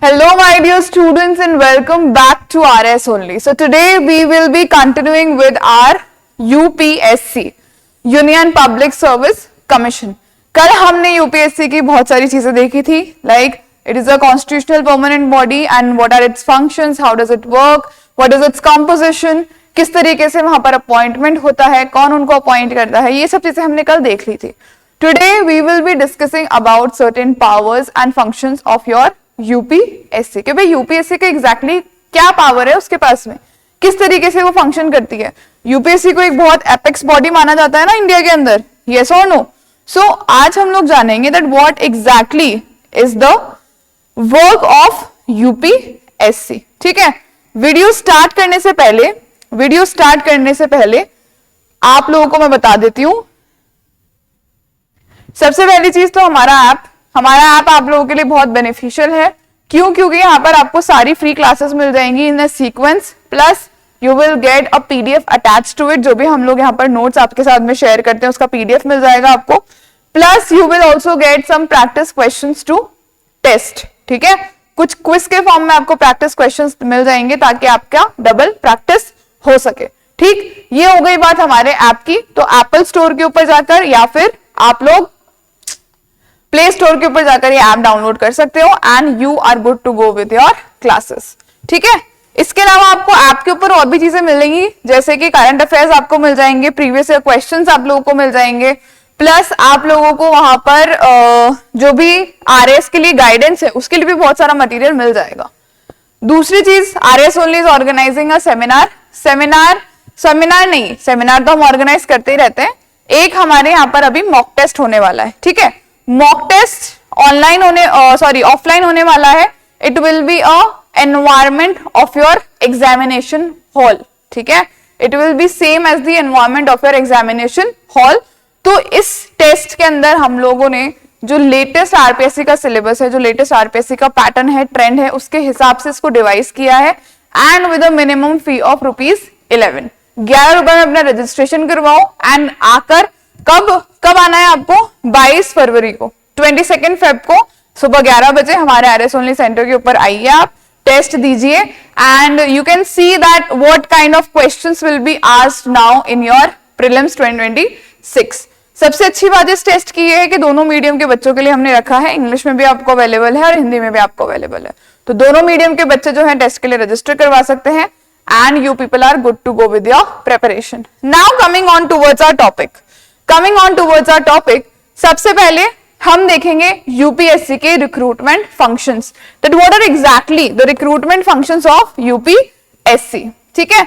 Hello my dear students and welcome back to RS only. So today we will be continuing with our UPSC Union Public Service Commission. कल हमने UPSC की बहुत सारी चीजें देखी थी, like it is a constitutional permanent body and what are its functions, how does it work, what is its composition, किस तरीके से वहां पर अपॉइंटमेंट होता है, कौन उनको अपॉइंट करता है, ये सब चीजें हमने कल देख ली थी. Today we will be discussing about certain powers and functions of your UPSC कि भाई यूपीएससी का एग्जैक्टली क्या पावर है उसके पास में, किस तरीके से वो फंक्शन करती है. यूपीएससी को एक बहुत एपेक्स बॉडी माना जाता है ना इंडिया के अंदर, यस और नो. सो आज हम लोग जानेंगे that what exactly is the work of UPSC. ठीक है, वीडियो स्टार्ट करने से पहले आप लोगों को मैं बता देती हूं. सबसे पहली चीज तो हमारा ऐप आप लोगों के लिए बहुत बेनिफिशियल है. क्यों? क्योंकि यहाँ पर आपको सारी फ्री क्लासेस मिल जाएंगी in the sequence, plus you will get a PDF attach to it. जो भी हम लोग यहाँ पर नोट्स आपके साथ में शेयर करते हैं उसका पीडीएफ मिल जाएगा आपको. Plus you will also get some practice questions to test. ठीक है, कुछ क्विज के फॉर्म में आपको प्रैक्टिस क्वेश्चंस मिल जाएंगे ताकि आपका डबल प्रैक्टिस हो सके. ठीक, ये हो गई बात हमारे ऐप की. तो एप्पल स्टोर के ऊपर जाकर या फिर आप लोग प्ले स्टोर के ऊपर जाकर ये ऐप डाउनलोड कर सकते हो and you are good to go with your classes. ठीक है, इसके अलावा आपको ऐप के ऊपर और भी चीजें मिलेंगी, जैसे कि करंट अफेयर्स आपको मिल जाएंगे, प्रीवियस ईयर क्वेश्चंस आप लोगों को मिल जाएंगे, प्लस आप लोगों को वहां पर जो भी आरएस के लिए गाइडेंस है उसके लिए भी बहुत सारा मटेरियल मिल जाएगा. दूसरी चीज, RS only is organizing a seminar तो हम ऑर्गेनाइज करते ही रहते हैं. एक हमारे यहाँ पर अभी मॉक टेस्ट होने वाला है. ठीक है, मॉक टेस्ट ऑफलाइन होने वाला है. It will be a environment of your examination hall. ठीक है, it will be same as the environment of your examination hall. तो इस टेस्ट के अंदर हम लोगों ने जो लेटेस्ट आरपीएससी का सिलेबस है, जो लेटेस्ट आरपीएससी का पैटर्न है, ट्रेंड है, उसके हिसाब से इसको डिवाइस किया है and with a minimum fee of ₹11. 11 रुपए में अपना रजिस्ट्रेशन करवाओ एंड आकर कब आना है आपको? 22 फरवरी को, 22 फेब को सुबह 11 बजे हमारे आरएस ओनली सेंटर के ऊपर आइए, आप टेस्ट दीजिए and you can see that what kind of questions will be asked now in your prelims 2026. सबसे अच्छी बात इस टेस्ट की है कि दोनों मीडियम के बच्चों के लिए हमने रखा है. इंग्लिश में भी आपको अवेलेबल है और हिंदी में भी आपको अवेलेबल है. तो दोनों मीडियम के बच्चे जो है टेस्ट के लिए रजिस्टर करवा सकते हैं and you people are good to go with your preparation. Now coming on towards our topic, सबसे पहले हम देखेंगे यूपीएससी के recruitment functions, that what are exactly the recruitment functions of UPSC. ठीक है,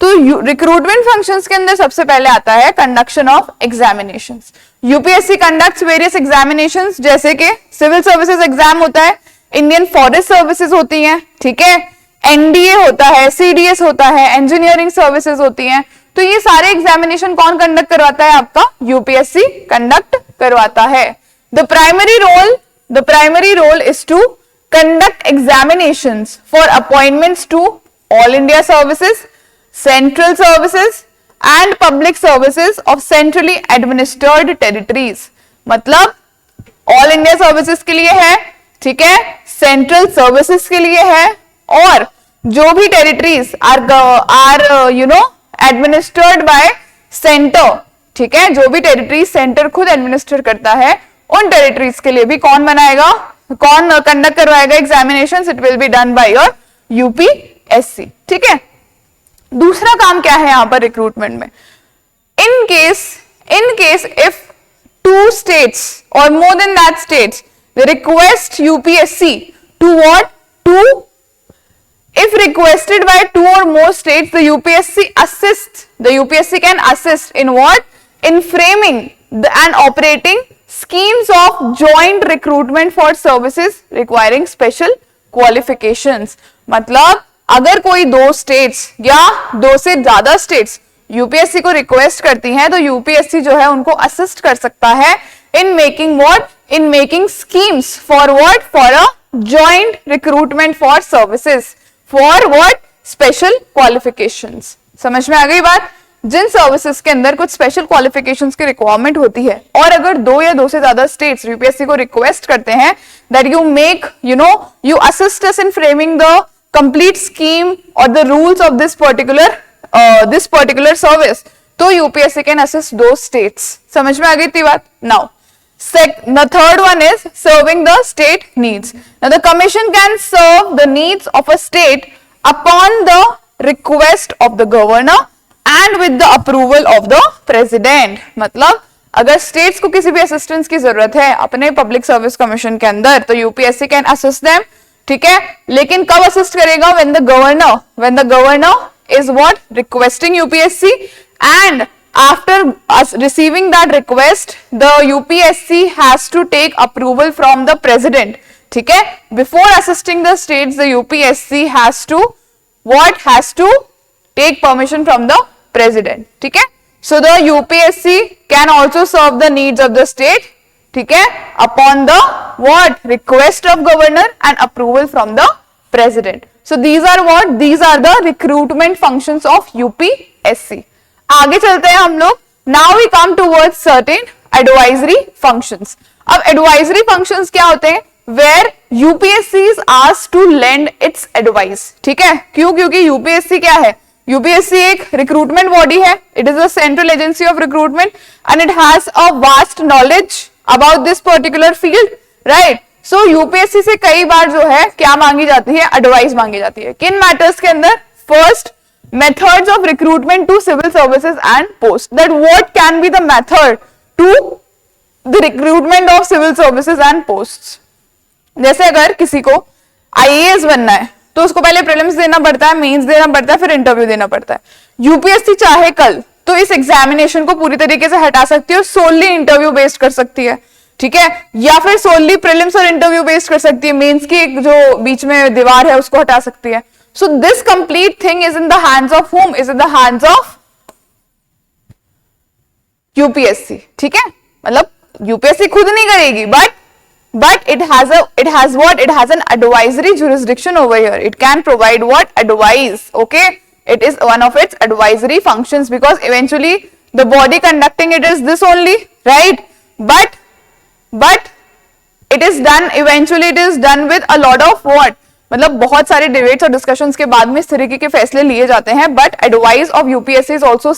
तो रिक्रूटमेंट फंक्शंस के अंदर सबसे पहले आता है conduction of examinations. UPSC conducts various examinations, जैसे कि सिविल सर्विसेज एग्जाम होता है, इंडियन फॉरेस्ट सर्विसेज होती है, ठीक है, एनडीए होता है, सीडीएस होता है, इंजीनियरिंग सर्विसेज होती हैं. तो ये सारे एग्जामिनेशन कौन कंडक्ट करवाता है? आपका यूपीएससी कंडक्ट करवाता है. The primary role is to conduct examinations for appointments to all India services, central services and public services of centrally administered territories. मतलब ऑल इंडिया सर्विसेज के लिए है, ठीक है, सेंट्रल सर्विसेज के लिए है, और जो भी territories are administered by centre, ठीक है, जो भी टेरिटरीज सेंटर खुद एडमिनिस्टर करता है, उन टेरिटरीज के लिए भी कौन कंडक्ट करवाएगा examinations? It will be done by your UPSC. ठीक है, दूसरा काम क्या है यहां पर रिक्रूटमेंट में? In case if 2 states or more than that states they request UPSC to what? If requested by 2 or more states, the UPSC can assist in what? In framing and operating schemes of joint recruitment for services requiring special qualifications. मतलब अगर कोई 2 states या 2 से ज्यादा states UPSC को request करती हैं, तो यूपीएससी जो है उनको असिस्ट कर सकता है in making schemes for what? For a joint recruitment for services. For what? Special qualifications. समझ में आ गई बात? जिन सर्विसेज के अंदर कुछ स्पेशल क्वालिफिकेशंस की रिक्वायरमेंट होती है, और अगर 2 या 2 से ज्यादा स्टेट्स यूपीएससी को रिक्वेस्ट करते हैं that you make you assist us in framing the complete scheme और the rules of this particular service, तो UPSC can assist two states. समझ में आ गई थी बात? Now the third one is serving the state needs. Now the commission can serve the needs of a state upon the request of the governor and with the approval of the president. मतलब अगर states को किसी भी assistance की जरूरत है अपने public service commission के अंदर, तो यूपीएससी कैन असिस्ट देम, ठीक है। लेकिन कब असिस्ट करेगा? when the governor is what requesting UPSC, and after us receiving that request the UPSC has to take approval from the president, ठीक है। before assisting the states the UPSC has to take permission from the president, ठीक है। so the UPSC can also serve the needs of the state, ठीक है, upon the request of governor and approval from the president. so these are the recruitment functions of UPSC. आगे चलते हैं हम लोग। Now we come towards certain advisory functions. अब advisory functions क्या होते हैं? Where UPSC is asked to lend its advice, ठीक है। क्यों? क्योंकि यूपीएससी क्या है? यूपीएससी एक रिक्रूटमेंट बॉडी है, it is a central agency of recruitment and it has a vast knowledge about this particular field, right. So UPSC से कई बार जो है क्या मांगी जाती है? एडवाइस मांगी जाती है। किन मैटर्स के अंदर? First, methods of recruitment to civil services and posts, that what can be the method to the recruitment of civil services and posts. जैसे अगर किसी को आईएएस बनना है तो उसको पहले प्रीलिम्स देना पड़ता है, मेंस देना पड़ता है, फिर इंटरव्यू देना पड़ता है। यूपीएससी चाहे कल तो इस एग्जामिनेशन को पूरी तरीके से हटा सकती है, सोनली इंटरव्यू बेस्ड कर सकती है, ठीक है, या फिर सोनली प्रीलिम्स और इंटरव्यू बेस्ड कर सकती है, मेंस की जो बीच में दीवार है उसको हटा सकती है। So this complete thing is in the hands of whom? Is in the hands of UPSC, ठीक है। मतलब UPSC खुद नहीं करेगी, but it has an advisory jurisdiction over here. It can provide what? Advice, okay? It is one of its advisory functions because eventually the body conducting it is this only, right? But it is done with a lot of what? मतलब बहुत सारे debates और discussions के बाद में इस तरीके के फैसले लिए जाते हैं, but advice of UPSC is also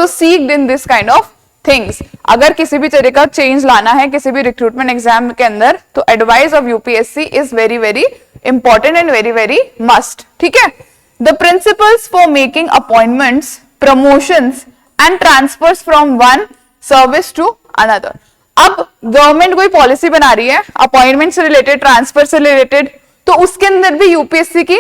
सीक्ड in this kind of things. अगर किसी भी तरह का चेंज लाना है किसी भी रिक्रूटमेंट एग्जाम के अंदर तो advice of UPSC is very very important and very very must, ठीक है। The principles for making appointments, promotions and transfers from one service to another. अब गवर्नमेंट कोई पॉलिसी बना रही है अपॉइंटमेंट से रिलेटेड, ट्रांसफर से रिलेटेड, तो उसके अंदर भी यूपीएससी की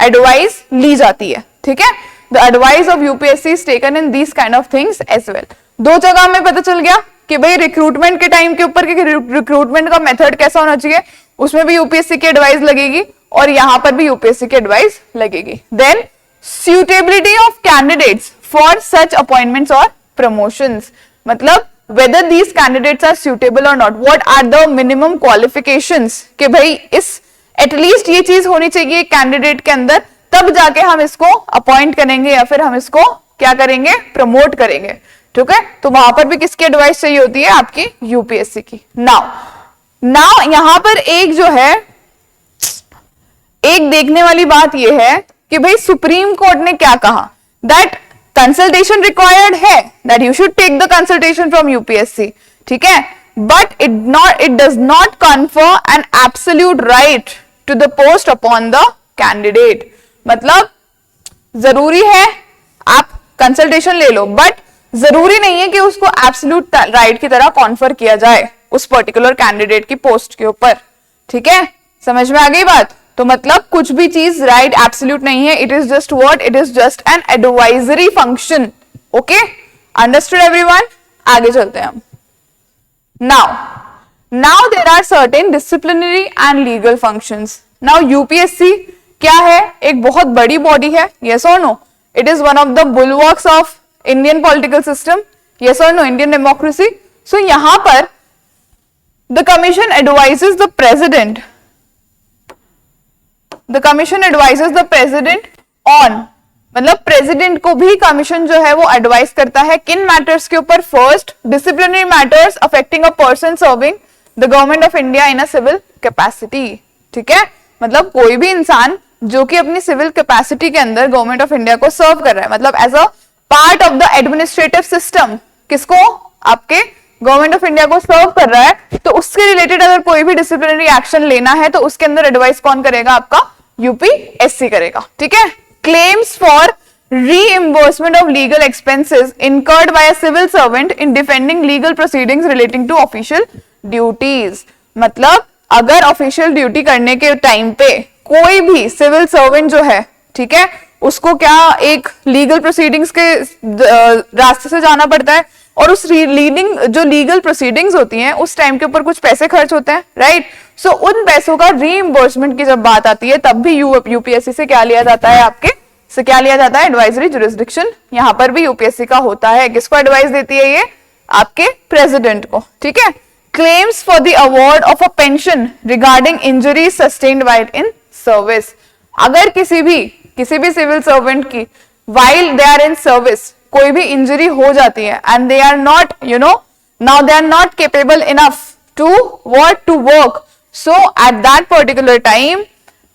एडवाइस ली जाती है, ठीक है। The advice of UPSC is taken in these kind of things as well. दो जगह में पता चल गया कि भाई रिक्रूटमेंट के टाइम के ऊपर कि रिक्रूटमेंट का मेथड कैसा होना चाहिए, उसमें भी यूपीएससी की एडवाइस लगेगी और यहां पर भी यूपीएससी की एडवाइस लगेगी। Then suitability of candidates for such appointments or promotions, मतलब whether these candidates are suitable or not, what are the minimum qualifications कि भाई इस एटलीस्ट ये चीज होनी चाहिए कैंडिडेट के अंदर, तब जाके हम इसको अपॉइंट करेंगे या फिर हम इसको क्या करेंगे? प्रमोट करेंगे, ठीक है। तो वहां पर भी किसकी एडवाइस चाहिए होती है? आपकी यूपीएससी की। नाउ यहां पर एक जो है एक देखने वाली बात यह है कि भाई सुप्रीम कोर्ट ने क्या कहा, दैट कंसल्टेशन रिक्वायर्ड है, that you should take the consultation from UPSC, ठीक है, but it does not confer an absolute right to the post upon the candidate. मतलब जरूरी है आप कंसल्टेशन ले लो, बट जरूरी नहीं है कि उसको एब्सोल्यूट राइट की तरह कॉन्फर किया जाए उस पर्टिकुलर कैंडिडेट की पोस्ट के ऊपर, ठीक है। समझ में आ गई बात? तो मतलब कुछ भी चीज राइट एब्सोल्यूट नहीं है, it is just what? It is just an advisory function, okay. Understood everyone? आगे चलते हैं हम। Now there are certain disciplinary and legal functions. Now UPSC क्या है? एक बहुत बड़ी बॉडी है, yes or no? It is one of the bulwarks of Indian political system, yes or no? Indian democracy. So यहां पर the commission advises the president. The commission advises the president on मतलब president को भी commission जो है वो advice करता है किन मैटर्स के ऊपर? First, disciplinary matters affecting a person serving the government of India in a civil capacity. ठीक है, मतलब कोई भी इंसान जो कि अपनी सिविल कैपेसिटी के अंदर गवर्नमेंट ऑफ इंडिया को सर्व कर रहा है, मतलब as a part of the administrative system, किसको? आपके गवर्नमेंट ऑफ इंडिया को सर्व कर रहा है, तो उसके रिलेटेड अगर कोई भी डिसिप्लिनरी एक्शन लेना है तो उसके अंदर एडवाइस कौन करेगा? आपका यूपीएससी करेगा। ठीक है, claims for reimbursement of legal expenses incurred by a civil servant in defending legal proceedings relating to official duties। मतलब अगर ऑफिशियल ड्यूटी करने के टाइम पे कोई भी सिविल सर्वेंट जो है, ठीक है, उसको क्या एक लीगल प्रोसीडिंग्स के रास्ते से जाना पड़ता है, और उस लीगल प्रोसीडिंग्स होती हैं उस टाइम के ऊपर कुछ पैसे खर्च होते हैं, राइट? सो उन पैसों का रीइंबर्समेंट की जब बात आती है तब भी यूपीएससी से क्या लिया जाता है? क्या लिया जाता है? Advisory jurisdiction. यहां पर भी यूपीएससी का होता है। किसको एडवाइस देती है ये? आपके प्रेसिडेंट को। ठीक है, claims for the award of a pension regarding injury sustained while in service. अगर किसी भी सिविल सर्वेंट की while they are in service कोई भी इंजरी हो जाती है and they are not now they are not capable enough to work, so at that particular time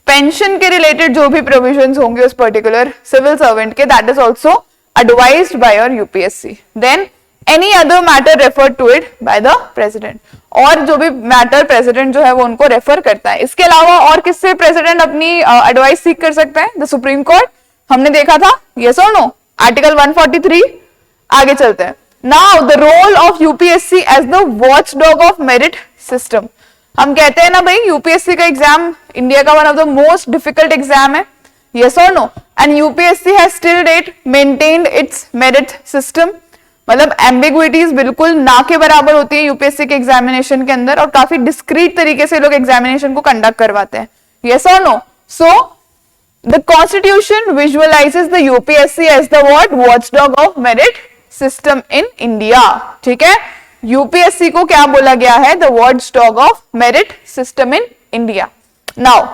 pension के रिलेटेड जो भी प्रोविजंस होंगे उस पर्टिकुलर सिविल सर्वेंट के, that is also advised by your UPSC. Then any other matter referred to it by the president, और जो भी matter president जो है वो उनको रेफर करता है। इसके अलावा और किससे प्रेसिडेंट अपनी एडवाइस सीख कर सकता है? द सुप्रीम कोर्ट, हमने देखा था, यस और नो? आर्टिकल 143। आगे चलते हैं। Now the role of UPSC as the watchdog of merit system. हम कहते हैं ना भाई, यूपीएससी का एग्जाम इंडिया का one of the most difficult exam है, यस और no? And UPSC has still date maintained its merit system. मतलब एम्बिग्विटीज बिल्कुल ना के बराबर होती है यूपीएससी के एग्जामिनेशन के अंदर, और काफी डिस्क्रीट तरीके से लोग एग्जामिनेशन को कंडक्ट करवाते हैं, यस और no? So the constitution visualises the UPSC as the watchdog of merit system in India. ठीक है, यूपीएससी को क्या बोला गया है? The watchdog of merit system in India. Now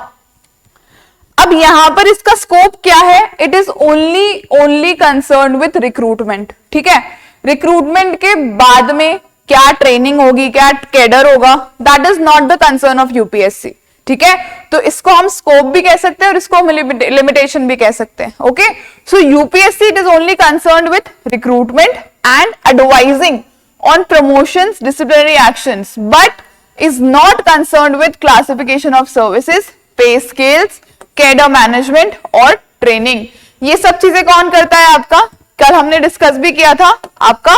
अब यहां पर इसका स्कोप क्या है? It is only concern with recruitment. ठीक है, रिक्रूटमेंट के बाद में क्या ट्रेनिंग होगी, क्या कैडर होगा, that is not the concern of UPSC. ठीक है, तो इसको हम स्कोप भी कह सकते हैं और इसको हम लिमिटेशन भी कह सकते हैं। Okay, so UPSC it is only concern with recruitment and advising on promotions, disciplinary actions, but is not concerned with classification of services, pay scales, cadre management और training। ये सब चीजें कौन करता है आपका? कल हमने डिस्कस भी किया था, आपका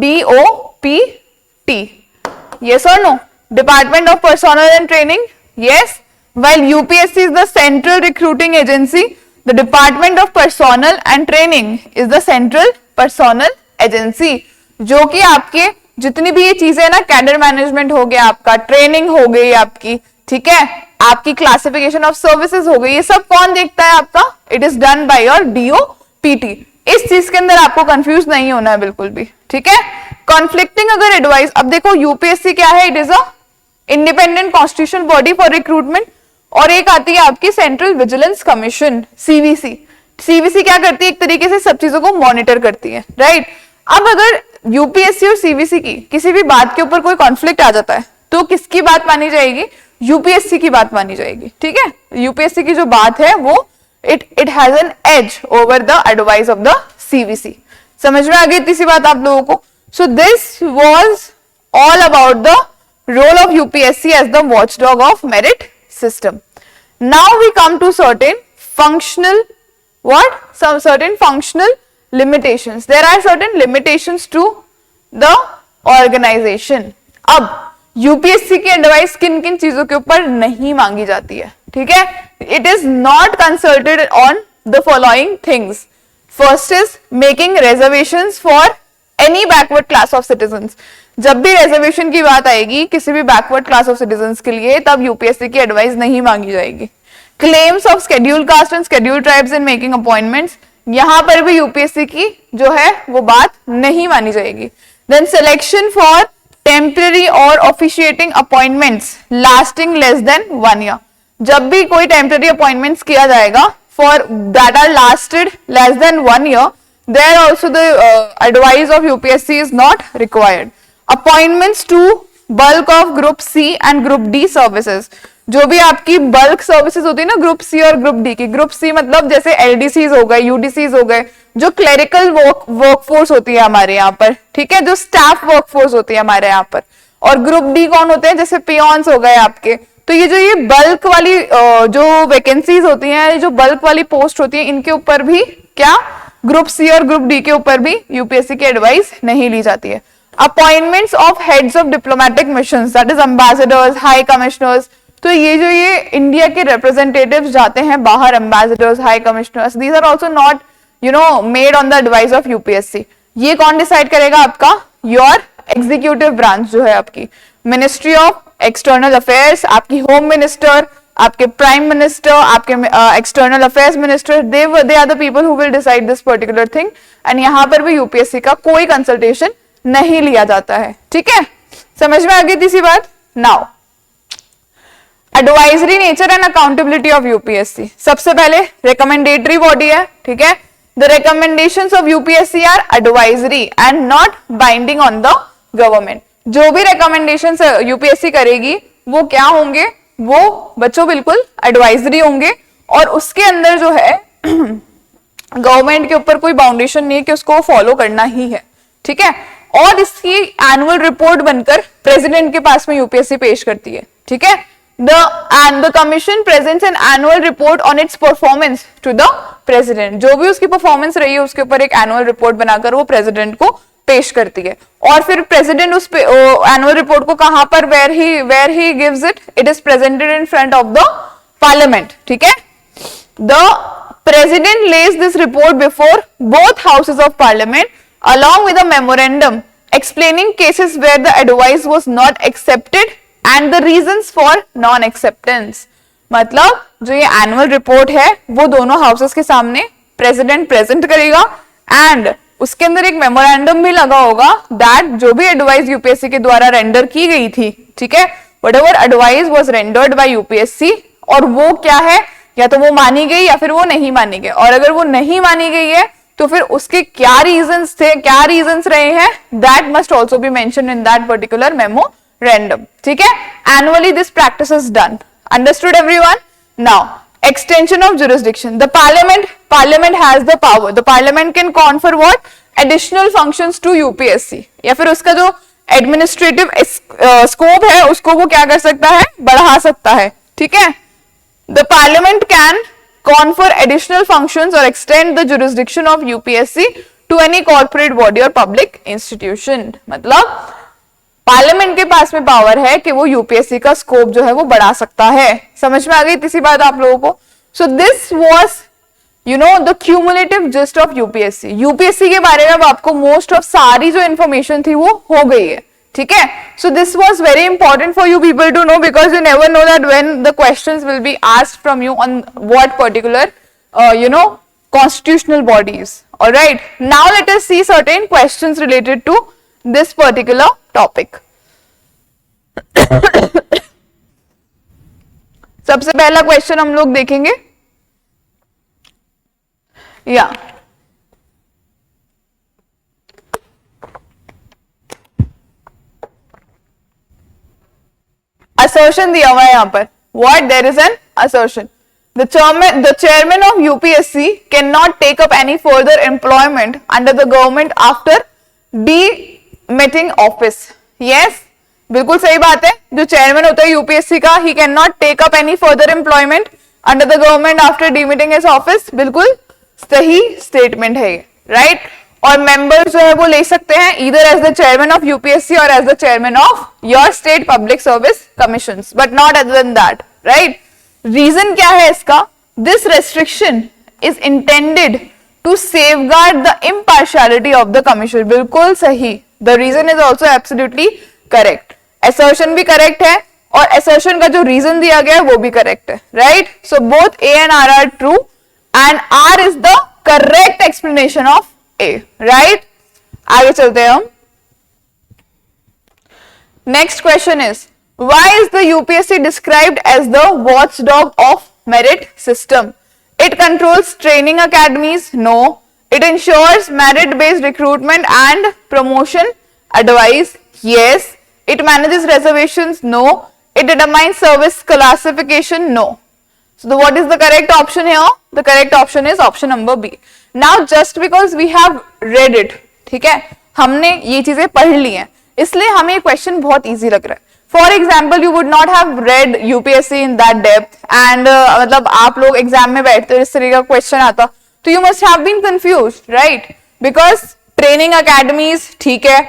DOPT, yes or no? Department of Personnel and Training, yes. While UPSC is the central recruiting agency, the Department of Personnel and Training is the central personnel agency, जो कि आपके जितनी भी ये चीजें ना, कैडर मैनेजमेंट हो गया आपका, ट्रेनिंग हो गई आपकी, ठीक है, आपकी क्लासिफिकेशन ऑफ सर्विसेज हो गई, ये सब कौन देखता है आपका? It is done by your DOPT। इस चीज के अंदर आपको कंफ्यूज नहीं होना है बिल्कुल भी। ठीक है, कॉन्फ्लिक्टिंग अगर एडवाइस, अब देखो यूपीएससी क्या है? It is a independent constitutional body for recruitment, और एक आती है आपकी central vigilance commission, CVC. CVC क्या करती है? एक तरीके से सब चीजों को मॉनिटर करती है, राइट? अब अगर यूपीएससी और सीवीसी की किसी भी बात के ऊपर कोई कॉन्फ्लिक्ट आ जाता है तो किसकी बात मानी जाएगी? यूपीएससी की बात मानी जाएगी। ठीक है, यूपीएससी की जो बात है वो it has an edge over the advice of the CVC. समझ में आ गई इतनी सी बात आप लोगों को? So this was all about the role of UPSC as the watchdog of merit system. Now we come to certain functional certain functional limitations. There are certain limitations to the organization. अब UPSC की advice किन किन चीजों के ऊपर नहीं मांगी जाती है? ठीक है, it is not consulted on the following things. First is making reservations for any backward class of citizens. जब भी रिजर्वेशन की बात आएगी किसी भी बैकवर्ड क्लास ऑफ सिटीजन्स के लिए, तब यूपीएससी की एडवाइस नहीं मांगी जाएगी। Claims of scheduled caste and scheduled tribes in making appointments, यहां पर भी यूपीएससी की जो है वो बात नहीं मानी जाएगी। देन सिलेक्शन फॉर टेम्पररी और officiating appointments lasting less than 1 year, जब भी कोई टेम्पररी अपॉइंटमेंट्स किया जाएगा for that are lasted less than 1 year, there also the advice of UPSC is not required. Appointments to bulk of group C and group D services, जो भी आपकी bulk services होती है ना ग्रुप सी और group D की, group C मतलब जैसे एलडीसीज हो गए, यूडीसीज हो गए, जो क्लेरिकल वर्कफोर्स होती है हमारे यहाँ पर, ठीक है, जो स्टाफ वर्कफोर्स होती है हमारे यहाँ पर, और ग्रुप डी कौन होते हैं, जैसे पियोन्स हो गए आपके। तो ये बल्क वाली जो वैकेंसीज होती हैं, जो बल्क वाली पोस्ट होती है, इनके ऊपर भी क्या ग्रुप सी और ग्रुप डी के ऊपर भी यूपीएससी की एडवाइस नहीं ली जाती है। Appointments of heads of diplomatic missions, that is ambassadors, high commissioners, तो ये इंडिया के रिप्रेजेंटेटिव्स जाते हैं बाहर, ambassadors, high commissioners, these are also not made on the advice of UPSC. ये कौन डिसाइड करेगा? आपका योर एग्जीक्यूटिव ब्रांच जो है आपकी, मिनिस्ट्री ऑफ एक्सटर्नल अफेयर्स, आपकी होम मिनिस्टर, आपके प्राइम मिनिस्टर, आपके external affairs minister, they are the people who will decide this particular thing. And यहाँ पर भी यूपीएससी का कोई कंसल्टेशन नहीं लिया जाता है, ठीक है, समझ में आ गई थी बात। Now advisory nature and accountability of UPSC, सबसे पहले रिकमेंडेटरी बॉडी है, ठीक है, the recommendations of UPSC are advisory and not binding on the government. जो भी रिकमेंडेशंस यूपीएससी करेगी वो क्या होंगे? वो बच्चों बिल्कुल एडवाइजरी होंगे, और उसके अंदर जो है गवर्नमेंट के ऊपर कोई बाउंडेशन नहीं है कि उसको फॉलो करना ही है, ठीक है। और इसकी एनुअल रिपोर्ट बनकर प्रेसिडेंट के पास में यूपीएससी पेश करती है, ठीक है। The commission presents an annual report on its performance to the president. जो भी उसकी परफॉर्मेंस रही है उसके ऊपर एक एनुअल रिपोर्ट बनाकर वो प्रेसिडेंट को पेश करती है, और फिर प्रेसिडेंट उस एनुअल रिपोर्ट को कहां पर where he gives it is presented in front of the parliament, ठीक है। The president lays this report before both houses of parliament along with a memorandum explaining cases where the advice was not accepted and the reasons for non acceptance। मतलब जो ये annual report है वो दोनों houses के सामने president present करेगा, and उसके अंदर एक मेमोरेंडम भी लगा होगा दैट जो भी एडवाइस यूपीएससी के द्वारा रेंडर की गई थी, ठीक है, whatever advice was rendered by UPSC, और वो क्या है, या तो वो मानी गई या फिर वो नहीं मानी गई, और अगर वो नहीं मानी गई है तो फिर उसके क्या रीजंस थे, क्या रीजंस रहे हैं, that must also be mentioned in that particular memorandum, ठीक है। Annually this practice is done, understood everyone. Now extension of jurisdiction, the parliament has the power, the parliament can confer what additional functions to UPSC, या फिर उसका जो administrative scope है उसको वो क्या कर सकता है, बढ़ा सकता है, ठीक है। The parliament can confer additional functions or extend the jurisdiction of UPSC to any corporate body or public institution। मतलब पार्लियामेंट के पास में पावर है कि वो यूपीएससी का स्कोप जो है वो बढ़ा सकता है। समझ में आ गई तीसरी बात आप लोगों को? So this was the cumulative gist of UPSC. UPSC के बारे में अब आपको मोस्ट ऑफ सारी जो इन्फॉर्मेशन थी वो हो गई है, ठीक है। So this was very important for you people to know, because you never know that when the questions will be asked from you on what particular constitutional bodies. All right, now let us see certain questions related to this particular topic. सबसे पहला question हम लोग देखेंगे, या assertion दिया हुआ है यहां पर, what there is an assertion. The chairman of UPSC cannot take up any further employment under the government after demitting office. Yes, बिल्कुल सही बात है। जो चेयरमैन होता है यूपीएससी का, he cannot take up any further employment under the government after demitting his office। बिल्कुल सही स्टेटमेंट है ये, राइट। और मेंबर जो है वो ले सकते हैं either as the chairman of UPSC or as the chairman of your state public service commissions, but not other than that, right। Reason क्या है इसका? This restriction is intended to safeguard the impartiality of the commission. बिल्कुल सही, the reason is also absolutely correct. Assertion भी correct है और assertion का जो रीजन दिया गया है वो भी करेक्ट है, right. So both A and R true and R is the correct explanation of A, right. आगे चलते हैं हम। Next question is, why is the UPSC described as the watchdog of merit system? It controls training academies, no. It ensures merit based recruitment and promotion, advice, yes. It manages reservations, no. It determines service classification, no. So what is the correct option here? The correct option is option number B. Now just because we have read it, ठीक है, हमने ये चीजें पढ़ ली हैं, इसलिए हमें question बहुत इजी लग रहा है. For example, you would not have read UPSC in that depth and मतलब आप लोग एग्जाम में बैठते हो, इस तरह का क्वेश्चन आता तो you must have been confused, right? Because training academies, ठीक है,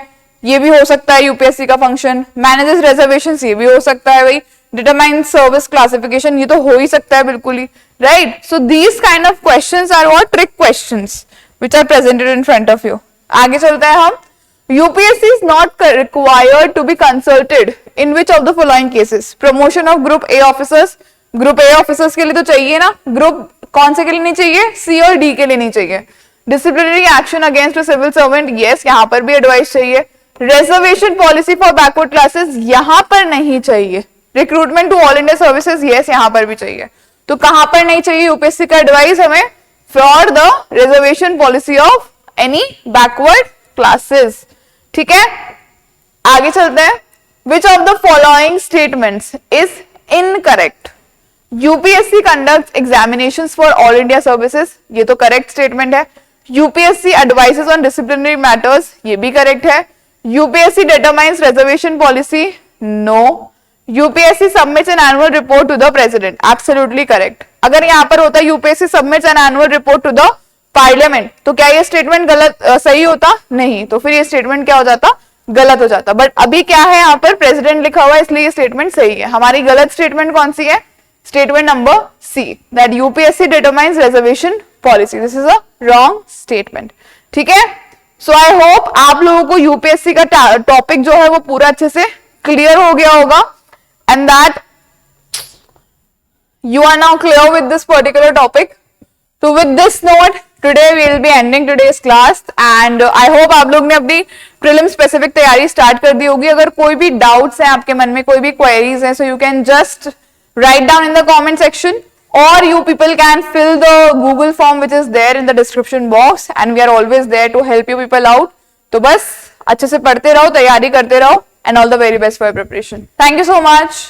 ये भी हो सकता है यूपीएससी का फंक्शन. मैनेजेस रिजर्वेशंस, ये भी हो सकता है भाई. डिटरमाइन सर्विस क्लासिफिकेशन, ये तो हो ही सकता है बिल्कुल ही, right? So these kind of questions are what trick questions which are presented in front of you. आगे चलते हैं हम. UPSC is not required to be consulted in which of the following cases? Promotion of Group A officers. Group A officers के लिए तो चाहिए ना. Group कौन से के लिए नहीं चाहिए? C और D के लिए नहीं चाहिए. Disciplinary action against a civil servant, yes, यहाँ पर भी एडवाइस चाहिए. Reservation policy for backward classes, यहाँ पर नहीं चाहिए. Recruitment to all India services, yes, यहाँ पर भी चाहिए. तो कहाँ पर नहीं चाहिए UPSC का एडवाइस हमें? For the reservation policy of any backward classes. ठीक है, आगे चलते हैं. Which of the following statements is incorrect? UPSC conducts examinations for all India services, ये तो करेक्ट स्टेटमेंट है. UPSC advises on disciplinary matters, ये भी करेक्ट है. UPSC determines reservation policy, no. UPSC submits an annual report to the president, absolutely correct. अगर यहाँ पर होता UPSC submits an annual report to the parliament, तो क्या ये स्टेटमेंट गलत सही होता? नहीं. तो फिर ये स्टेटमेंट क्या हो जाता? गलत हो जाता. बट अभी क्या है, यहाँ पर प्रेसिडेंट लिखा हुआ है, इसलिए ये स्टेटमेंट सही है. हमारी गलत स्टेटमेंट कौन सी है? Statement number C, that UPSC determines reservation policy. This is a wrong statement. ठीक है. सो आई होप आप लोगों को यूपीएससी का टॉपिक जो है वो पूरा अच्छे से क्लियर हो गया होगा, and that you are now clear with this particular topic. So with this note, today we will be ending today's class and I hope आप लोग ने अपनी prelim specific तैयारी start कर दी होगी. अगर कोई भी doubts हैं आपके मन में, कोई भी queries हैं, so you can just write down in the comment section or you people can fill the Google form which is there in the description box and we are always there to help you people out. तो बस अच्छे से पढ़ते रहो, तैयारी करते रहो and all the very best for your preparation. Thank you so much.